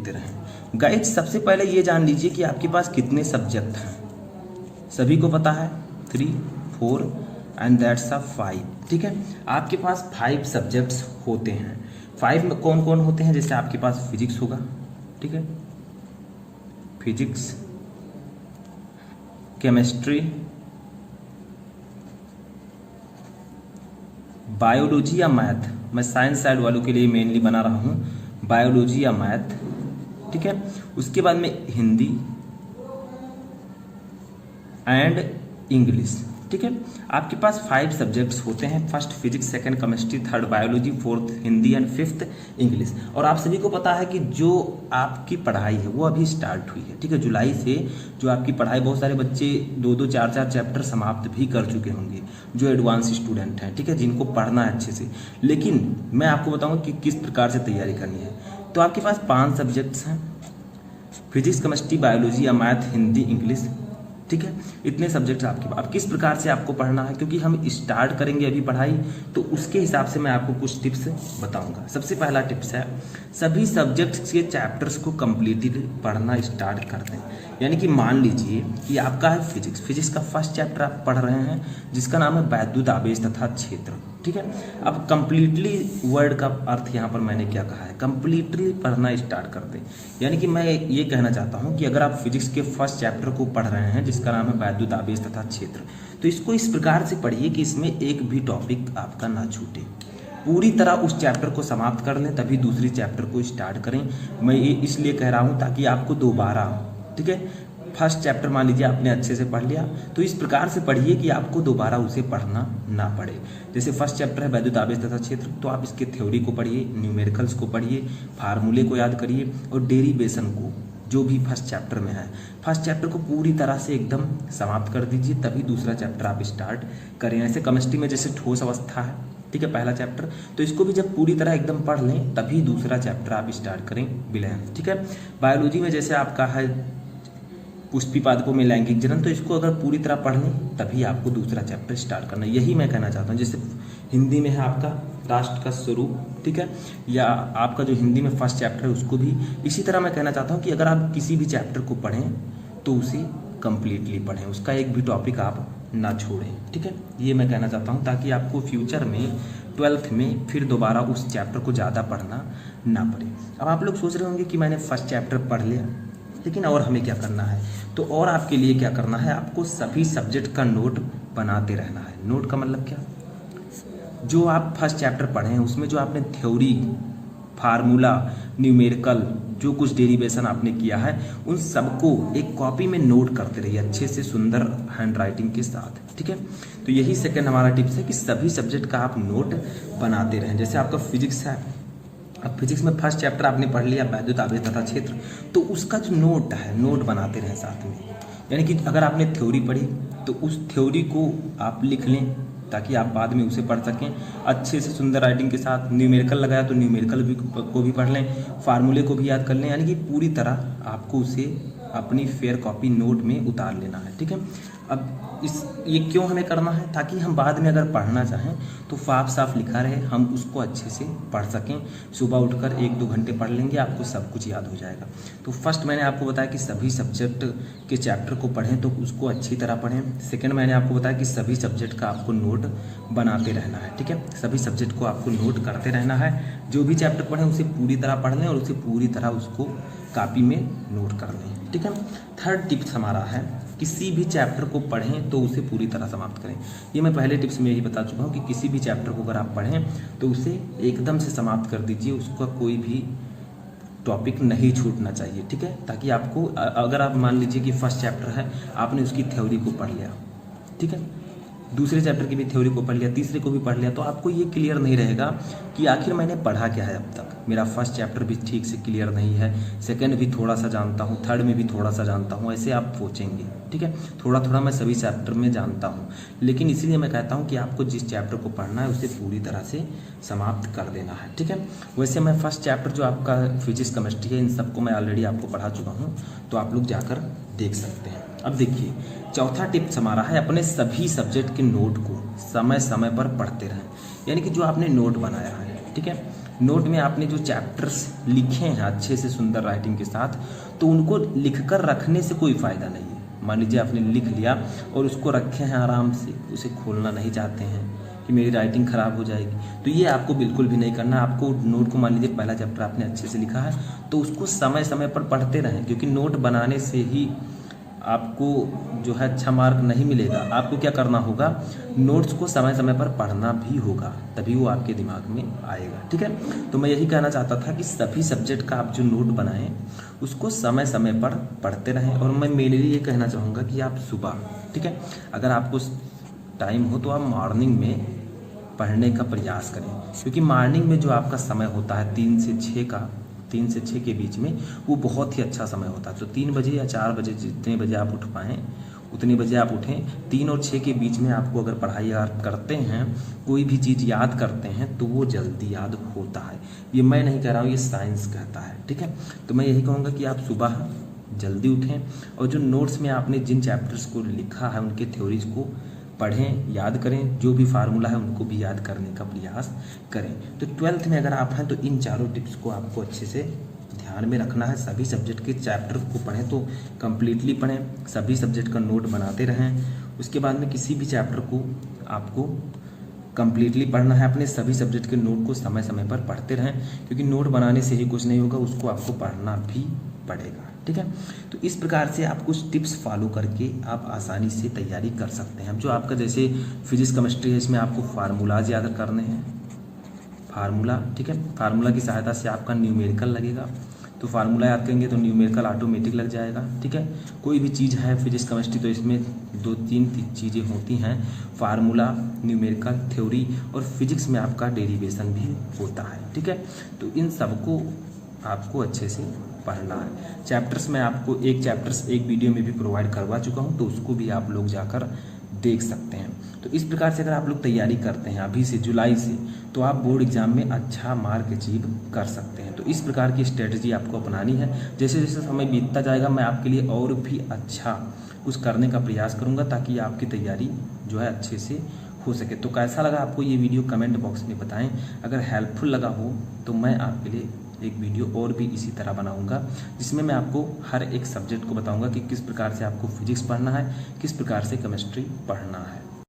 देखते रहें। गाइस सबसे पहले ये जान लीजिए कि आपके पास कितने सब्जेक्ट हैं। सभी को पता है 3, 4 एंड दैट्स 5। ठीक है, आपके पास 5 सब्जेक्ट्स होते हैं। 5 में कौन कौन होते हैं? जैसे आपके पास फिजिक्स होगा, ठीक है, फिजिक्स, केमिस्ट्री, बायोलॉजी या मैथ, मैं साइंस साइड वालों के लिए मेनली बना रहा हूँ, बायोलॉजी या मैथ, ठीक है। उसके बाद में हिंदी एंड इंग्लिश, ठीक है। आपके पास 5 सब्जेक्ट्स होते हैं, first physics, second chemistry, third biology, fourth Hindi and fifth English. और आप सभी को पता है कि जो आपकी पढ़ाई है वो अभी स्टार्ट हुई है, ठीक है। जुलाई से जो आपकी पढ़ाई, बहुत सारे बच्चे 2-2, 4-4 चैप्टर समाप्त भी कर चुके होंगे जो एडवांस स्टूडेंट हैं, ठीक है, जिनको पढ़ना है अच्छे से। लेकिन मैं आपको बताऊँगा कि किस प्रकार से तैयारी करनी है। तो आपके पास 5 सब्जेक्ट्स हैं, फिजिक्स, केमिस्ट्री, बायोलॉजी या मैथ, हिंदी, इंग्लिश, ठीक है। इतने सब्जेक्ट आपके पास। अब किस प्रकार से आपको पढ़ना है, क्योंकि हम स्टार्ट करेंगे अभी पढ़ाई, तो उसके हिसाब से मैं आपको कुछ टिप्स बताऊंगा। सबसे पहला टिप्स है, सभी सब्जेक्ट्स के चैप्टर्स को कंप्लीटली पढ़ना स्टार्ट कर दें। यानी कि मान लीजिए कि आपका है फिजिक्स, फिजिक्स का फर्स्ट चैप्टर आप पढ़ रहे हैं जिसका नाम है वैद्युत आवेश तथा क्षेत्र, ठीक है। अब कंप्लीटली वर्ड का अर्थ यहाँ पर मैंने क्या कहा है, कंप्लीटली पढ़ना स्टार्ट कर दें। यानी कि मैं ये कहना चाहता हूँ कि अगर आप फिजिक्स के फर्स्ट चैप्टर को पढ़ रहे हैं जिसका नाम है वैद्युत आवेश तथा क्षेत्र, तो इसको इस प्रकार से पढ़िए कि इसमें एक भी टॉपिक आपका ना छूटे। पूरी तरह उस चैप्टर को समाप्त कर लें, तभी दूसरी चैप्टर को स्टार्ट करें। मैं ये इसलिए कह रहा हूँ ताकि आपको दोबारा, ठीक है, फर्स्ट चैप्टर मान लीजिए आपने अच्छे से पढ़ लिया, तो इस प्रकार से पढ़िए कि आपको दोबारा उसे पढ़ना ना पड़े। जैसे फर्स्ट चैप्टर है वैद्युत आवेश तथा क्षेत्र, तो आप इसके थ्योरी को पढ़िए, न्यूमेरिकल्स को पढ़िए, फार्मूले को याद करिए और डेरिवेशन को, जो भी फर्स्ट चैप्टर में है, फर्स्ट चैप्टर को पूरी तरह से एकदम समाप्त कर दीजिए, तभी दूसरा चैप्टर आप स्टार्ट करें। ऐसे केमिस्ट्री में जैसे ठोस अवस्था है, ठीक है, पहला चैप्टर, तो इसको भी जब पूरी तरह एकदम पढ़ लें तभी दूसरा चैप्टर आप स्टार्ट करें, विलयन, ठीक है। बायोलॉजी में जैसे आपका है पुष्पिपादपों में लैंगिक जनन, तो इसको अगर पूरी तरह पढ़ लें तभी आपको दूसरा चैप्टर स्टार्ट करना है। यही मैं कहना चाहता हूँ। जैसे हिंदी में है आपका राष्ट्र का स्वरूप, ठीक है, या आपका जो हिंदी में फर्स्ट चैप्टर है उसको भी इसी तरह मैं कहना चाहता हूँ कि अगर आप किसी भी चैप्टर को पढ़ें तो उसे कंप्लीटली पढ़ें, उसका एक भी टॉपिक आप ना छोड़ें, ठीक है। ये मैं कहना चाहता हूँ ताकि आपको फ्यूचर में 12th में फिर दोबारा उस चैप्टर को ज़्यादा पढ़ना ना पड़े। अब आप लोग सोच रहे होंगे कि मैंने फर्स्ट चैप्टर पढ़ लिया, लेकिन और हमें क्या करना है? तो और आपके लिए क्या करना है, आपको सभी सब्जेक्ट का नोट बनाते रहना है। नोट का मतलब क्या? जो आप फर्स्ट चैप्टर पढ़े हैं उसमें जो आपने थ्योरी, फार्मूला, न्यूमेरिकल, जो कुछ डेरिवेशन आपने किया है, उन सबको एक कॉपी में नोट करते रहिए अच्छे से, सुंदर हैंड राइटिंग के साथ, ठीक है। तो यही सेकंड हमारा टिप्स है कि सभी सब्जेक्ट का आप नोट बनाते रहें। जैसे आपका फिजिक्स है, अब फिजिक्स में फर्स्ट चैप्टर आपने पढ़ लिया वैद्युत आवेश तथा क्षेत्र, तो उसका जो नोट है, नोट बनाते रहें साथ में। यानी कि अगर आपने थ्योरी पढ़ी तो उस थ्योरी को आप लिख लें ताकि आप बाद में उसे पढ़ सकें अच्छे से, सुंदर राइटिंग के साथ। न्यूमेरिकल लगाया तो न्यूमेरिकल को भी पढ़ लें, फार्मूले को भी याद कर लें। यानी कि पूरी तरह आपको उसे अपनी फेयर कॉपी नोट में उतार लेना है, ठीक है। अब ये क्यों हमें करना है? ताकि हम बाद में अगर पढ़ना चाहें तो साफ साफ लिखा रहे, हम उसको अच्छे से पढ़ सकें। सुबह उठकर 1-2 घंटे पढ़ लेंगे, आपको सब कुछ याद हो जाएगा। तो फर्स्ट मैंने आपको बताया कि सभी सब्जेक्ट के चैप्टर को पढ़ें तो उसको अच्छी तरह पढ़ें। सेकंड मैंने आपको बताया कि सभी सब्जेक्ट का आपको नोट बनाते रहना है, ठीक है। सभी सब्जेक्ट को आपको नोट करते रहना है। जो भी चैप्टर पढ़ें उसे पूरी तरह पढ़ लें और उसे पूरी तरह उसको कॉपी में नोट कर लें, ठीक है। थर्ड टिप्स हमारा है, किसी भी चैप्टर को पढ़ें तो उसे पूरी तरह समाप्त करें। ये मैं पहले टिप्स में यही बता चुका हूँ कि किसी भी चैप्टर को अगर आप पढ़ें तो उसे एकदम से समाप्त कर दीजिए, उसका कोई भी टॉपिक नहीं छूटना चाहिए, ठीक है। ताकि आपको, अगर आप मान लीजिए कि फर्स्ट चैप्टर है, आपने उसकी थ्योरी को पढ़ लिया, ठीक है, दूसरे चैप्टर की भी थ्योरी को पढ़ लिया, तीसरे को भी पढ़ लिया, तो आपको ये क्लियर नहीं रहेगा कि आखिर मैंने पढ़ा क्या है अब तक। मेरा फर्स्ट चैप्टर भी ठीक से क्लियर नहीं है, सेकंड भी थोड़ा सा जानता हूँ, थर्ड में भी थोड़ा सा जानता हूँ, ऐसे आप सोचेंगे, ठीक है। थोड़ा थोड़ा मैं सभी चैप्टर में जानता हूँ, लेकिन इसीलिए मैं कहता हूँ कि आपको जिस चैप्टर को पढ़ना है उसे पूरी तरह से समाप्त कर देना है, ठीक है। वैसे मैं फर्स्ट चैप्टर जो आपका फिजिक्स केमिस्ट्री है, इन सबको मैं ऑलरेडी आपको पढ़ा चुका हूँ, तो आप लोग जाकर देख सकते हैं। अब देखिए, चौथा टिप्स हमारा है, अपने सभी सब्जेक्ट के नोट को समय समय पर पढ़ते रहें। यानी कि जो आपने नोट बनाया है, ठीक है, नोट में आपने जो चैप्टर्स लिखे हैं अच्छे से सुंदर राइटिंग के साथ, तो उनको लिखकर रखने से कोई फ़ायदा नहीं है। मान लीजिए आपने लिख लिया और उसको रखे हैं आराम से, उसे खोलना नहीं चाहते हैं कि मेरी राइटिंग ख़राब हो जाएगी, तो ये आपको बिल्कुल भी नहीं करना। आपको नोट को, मान लीजिए पहला चैप्टर आपने अच्छे से लिखा है तो उसको समय समय पर पढ़ते रहें, क्योंकि नोट बनाने से ही आपको जो है अच्छा मार्क नहीं मिलेगा। आपको क्या करना होगा, नोट्स को समय समय पर पढ़ना भी होगा, तभी वो आपके दिमाग में आएगा। ठीक है, तो मैं यही कहना चाहता था कि सभी सब्जेक्ट का आप जो नोट बनाएं उसको समय समय पर पढ़ते रहें। और मैं मेरे लिए ये कहना चाहूँगा कि आप सुबह, ठीक है, अगर आपको टाइम हो तो आप मॉर्निंग में पढ़ने का प्रयास करें, क्योंकि मॉर्निंग में जो आपका समय होता है 3 से 6 के बीच में, वो बहुत ही अच्छा समय होता है। तो 3 बजे या 4 बजे, जितने बजे आप उठ पाएँ उतने बजे आप उठें। 3 और 6 के बीच में आपको अगर पढ़ाई करते हैं, कोई भी चीज़ याद करते हैं तो वो जल्दी याद होता है। ये मैं नहीं कह रहा हूँ, ये साइंस कहता है। ठीक है, तो मैं यही कहूँगा कि आप सुबह जल्दी उठें और जो नोट्स में आपने जिन चैप्टर्स को लिखा है उनके थ्योरीज को पढ़ें, याद करें, जो भी फार्मूला है उनको भी याद करने का प्रयास करें। तो 12th में अगर आप हैं तो इन चारों टिप्स को आपको अच्छे से ध्यान में रखना है। सभी सब्जेक्ट के चैप्टर को पढ़ें तो कम्प्लीटली पढ़ें, सभी सब्जेक्ट का नोट बनाते रहें। उसके बाद में किसी भी चैप्टर को आपको कम्प्लीटली पढ़ना है, अपने सभी सब्जेक्ट के नोट को समय समय पर पढ़ते रहें, क्योंकि नोट बनाने से ही कुछ नहीं होगा, उसको आपको पढ़ना भी पड़ेगा। ठीक है, तो इस प्रकार से आप कुछ टिप्स फॉलो करके आप आसानी से तैयारी कर सकते हैं। जो आपका जैसे फिजिक्स केमिस्ट्री है, इसमें आपको फार्मूलाज याद करने हैं, फार्मूला, ठीक है, फार्मूला की सहायता से आपका न्यूमेरिकल लगेगा, तो फार्मूला याद करेंगे तो न्यूमेरिकल ऑटोमेटिक लग जाएगा। ठीक है, कोई भी चीज़ है फिजिक्स केमिस्ट्री तो इसमें 2-3 चीज़ें होती हैं, फार्मूला, न्यूमेरिकल, थ्योरी, और फिजिक्स में आपका डेरिवेशन भी होता है। ठीक है, तो इन सबको आपको अच्छे से पढ़ना है। चैप्टर्स में आपको एक वीडियो में भी प्रोवाइड करवा चुका हूँ, तो उसको भी आप लोग जाकर देख सकते हैं। तो इस प्रकार से अगर आप लोग तैयारी करते हैं अभी से, जुलाई से, तो आप बोर्ड एग्जाम में अच्छा मार्क अचीव कर सकते हैं। तो इस प्रकार की स्ट्रेटजी आपको अपनानी है। जैसे जैसे समय बीतता जाएगा मैं आपके लिए और भी अच्छा कुछ करने का प्रयास करूँगा, ताकि आपकी तैयारी जो है अच्छे से हो सके। तो कैसा लगा आपको ये वीडियो कमेंट बॉक्स में बताएं। अगर हेल्पफुल लगा हो तो मैं आपके लिए एक वीडियो और भी इसी तरह बनाऊंगा, जिसमें मैं आपको हर एक सब्जेक्ट को बताऊंगा कि किस प्रकार से आपको फिजिक्स पढ़ना है, किस प्रकार से केमिस्ट्री पढ़ना है।